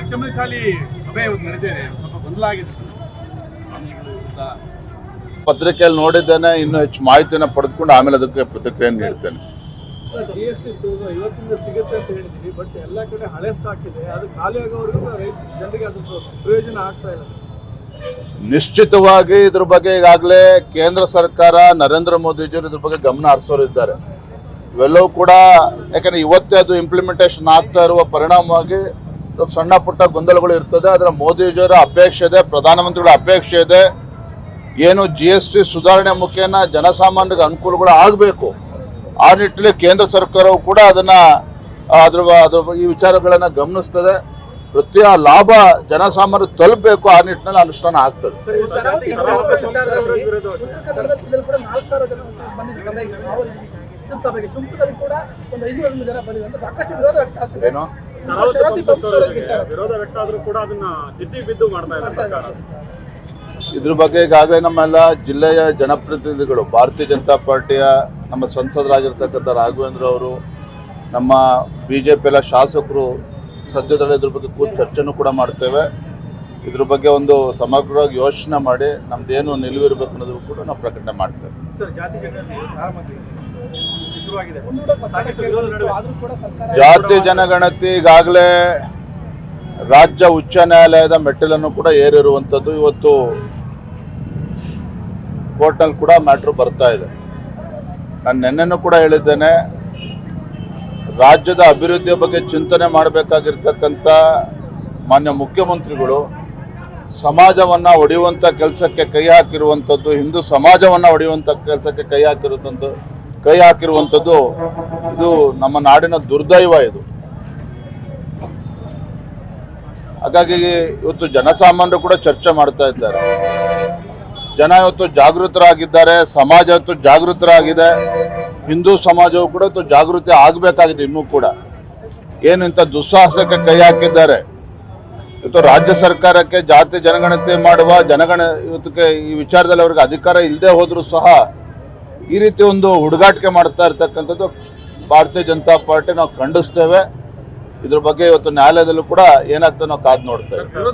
ಪಂಚಮಸಾಲಿ ಸಭೆ ಇವತ್ತು ನಡೆದಿದೆ, ಸ್ವಲ್ಪ ಗೊಂದಲ ಆಗಿದೆ. ಪತ್ರಿಕೆಯಲ್ಲಿ ನೋಡಿದ್ದೇನೆ, ಇನ್ನೂ ಹೆಚ್ಚು ಮಾಹಿತಿಯನ್ನು ಪಡೆದುಕೊಂಡು ಆಮೇಲೆ ಅದಕ್ಕೆ ಪ್ರತಿಕ್ರಿಯೆ ನೀಡ್ತೇನೆ. GST ಇವತ್ತಿಂದ ಸಿಗುತ್ತೆ ಅಂತ ಹೇಳಿದ್ವಿ, ಬಟ್ ಎಲ್ಲ ಕಡೆ ಹಳೆ ಸ್ಟಾಕ್ ಇದೆ, ಅದು ಖಾಲಿ ಆಗೋವರೆಗೂ ಜನರಿಗೆ ಅದು ಪ್ರಯೋಜನ ಆಗ್ತಾ ಇಲ್ಲ. ನಿಶ್ಚಿತವಾಗಿ ಇದ್ರ ಬಗ್ಗೆ ಈಗಾಗಲೇ ಕೇಂದ್ರ ಸರ್ಕಾರ ನರೇಂದ್ರ ಮೋದಿಜಿಯವರು ಇದ್ರ ಬಗ್ಗೆ ಗಮನ ಹರಿಸೋರಿದ್ದಾರೆ. ಇವೆಲ್ಲವೂ ಕೂಡ ಯಾಕಂದ್ರೆ ಇವತ್ತೇ ಅದು ಇಂಪ್ಲಿಮೆಂಟೇಷನ್ ಆಗ್ತಾ ಇರುವ ಪರಿಣಾಮವಾಗಿ ಸಣ್ಣ ಪುಟ್ಟ ಗೊಂದಲಗಳು ಇರ್ತದೆ. ಅದರ ಮೋದಿಜಿಯವರ ಅಪೇಕ್ಷೆ ಇದೆ, ಪ್ರಧಾನಮಂತ್ರಿಗಳ ಅಪೇಕ್ಷೆ ಇದೆ, ಏನು GST ಸುಧಾರಣೆ ಮುಖೇನ ಜನಸಾಮಾನ್ಯರಿಗೆ ಅನುಕೂಲಗಳು ಆಗಬೇಕು. ಆ ನಿಟ್ಟಿನಲ್ಲಿ ಕೇಂದ್ರ ಸರ್ಕಾರವು ಕೂಡ ಅದನ್ನ ಈ ವಿಚಾರಗಳನ್ನ ಗಮನಿಸ್ತದೆ. ಪ್ರತಿ ಲಾಭ ಜನಸಾಮಾನ್ಯರು ತಲುಪಬೇಕು, ಆ ನಿಟ್ಟಿನಲ್ಲಿ ಅನುಷ್ಠಾನ ಆಗ್ತದೆ. ಏನು ಇದ್ರ ಬಗ್ಗೆ ಈಗಾಗಲೇ ನಮ್ಮೆಲ್ಲ ಜಿಲ್ಲೆಯ ಜನಪ್ರತಿನಿಧಿಗಳು, ಭಾರತೀಯ ಜನತಾ ಪಾರ್ಟಿಯ ನಮ್ಮ ಸಂಸದರಾಗಿರ್ತಕ್ಕಂಥ ರಾಘವೇಂದ್ರ ಅವರು, ನಮ್ಮ BJP ಎಲ್ಲ ಶಾಸಕರು ಸದ್ಯದಲ್ಲೇ ಇದ್ರ ಬಗ್ಗೆ ಕೂತು ಚರ್ಚೆನೂ ಕೂಡ ಮಾಡ್ತೇವೆ. ಇದ್ರ ಬಗ್ಗೆ ಒಂದು ಸಮಗ್ರವಾಗಿ ಯೋಚನೆ ಮಾಡಿ ನಮ್ದೇನು ನಿಲುವಿರಬೇಕು ಅನ್ನೋದು ಕೂಡ ನಾವು ಪ್ರಕಟಣೆ ಮಾಡ್ತೇವೆ. ಜಾತಿ ಜನಗಣತಿ ಈಗಾಗಲೇ ರಾಜ್ಯ ಉಚ್ಚ ನ್ಯಾಯಾಲಯದ ಮೆಟ್ಟಿಲನ್ನು ಕೂಡ ಏರಿರುವಂಥದ್ದು. ಇವತ್ತು ಕೋರ್ಟ್ನಲ್ಲಿ ಕೂಡ ಮ್ಯಾಟ್ರ್ ಬರ್ತಾ ಇದೆ. ನಾನು ನಿನ್ನೆನೂ ಕೂಡ ಹೇಳಿದ್ದೇನೆ, ರಾಜ್ಯದ ಅಭಿವೃದ್ಧಿಯ ಬಗ್ಗೆ ಚಿಂತನೆ ಮಾಡಬೇಕಾಗಿರ್ತಕ್ಕಂಥ ಮಾನ್ಯ ಮುಖ್ಯಮಂತ್ರಿಗಳು ಸಮಾಜವನ್ನ ಒಡೆಯುವಂಥ ಕೆಲಸಕ್ಕೆ ಕೈ ಹಾಕಿರುವಂಥದ್ದು, ಹಿಂದೂ ಸಮಾಜವನ್ನ ಒಡೆಯುವಂಥ ಕೆಲಸಕ್ಕೆ ಕೈ ಹಾಕಿರುವಂಥದ್ದು ಇದು ನಮ್ಮ ನಾಡಿನ ದುರ್ದೈವ. ಇದು ಹಾಗಾಗಿ ಇವತ್ತು ಜನಸಾಮಾನ್ಯರು ಕೂಡ ಚರ್ಚೆ ಮಾಡ್ತಾ ಇದ್ದಾರೆ. ಜನ ಇವತ್ತು ಜಾಗೃತರಾಗಿದ್ದಾರೆ, ಸಮಾಜ ಇವತ್ತು ಜಾಗೃತರಾಗಿದೆ, ಹಿಂದೂ ಸಮಾಜವು ಕೂಡ ಇವತ್ತು ಜಾಗೃತಿ ಆಗಬೇಕಾಗಿದೆ. ಇನ್ನೂ ಕೂಡ ಏನು ಇಂಥ ದುಸ್ಸಾಹಸಕ್ಕೆ ಕೈ ಹಾಕಿದ್ದಾರೆ. ಇವತ್ತು ರಾಜ್ಯ ಸರ್ಕಾರಕ್ಕೆ ಜಾತಿ ಜನಗಣತಿ ಮಾಡುವ ಇವತ್ತಿಗೆ ಈ ವಿಚಾರದಲ್ಲಿ ಅವ್ರಿಗೆ ಅಧಿಕಾರ ಇಲ್ಲದೆ ಹೋದ್ರೂ ಸಹ ಈ ರೀತಿ ಒಂದು ಹುಡುಗಾಟಿಕೆ ಮಾಡ್ತಾ ಇರ್ತಕ್ಕಂಥದ್ದು ಭಾರತೀಯ ಜನತಾ ಪಾರ್ಟಿ ನಾವು ಖಂಡಿಸ್ತೇವೆ. ಇದ್ರ ಬಗ್ಗೆ ಇವತ್ತು ನ್ಯಾಯಾಲಯದಲ್ಲೂ ಕೂಡ ಏನಾಗ್ತದೆ ನಾವು ಕಾದು ನೋಡ್ತೇವೆ.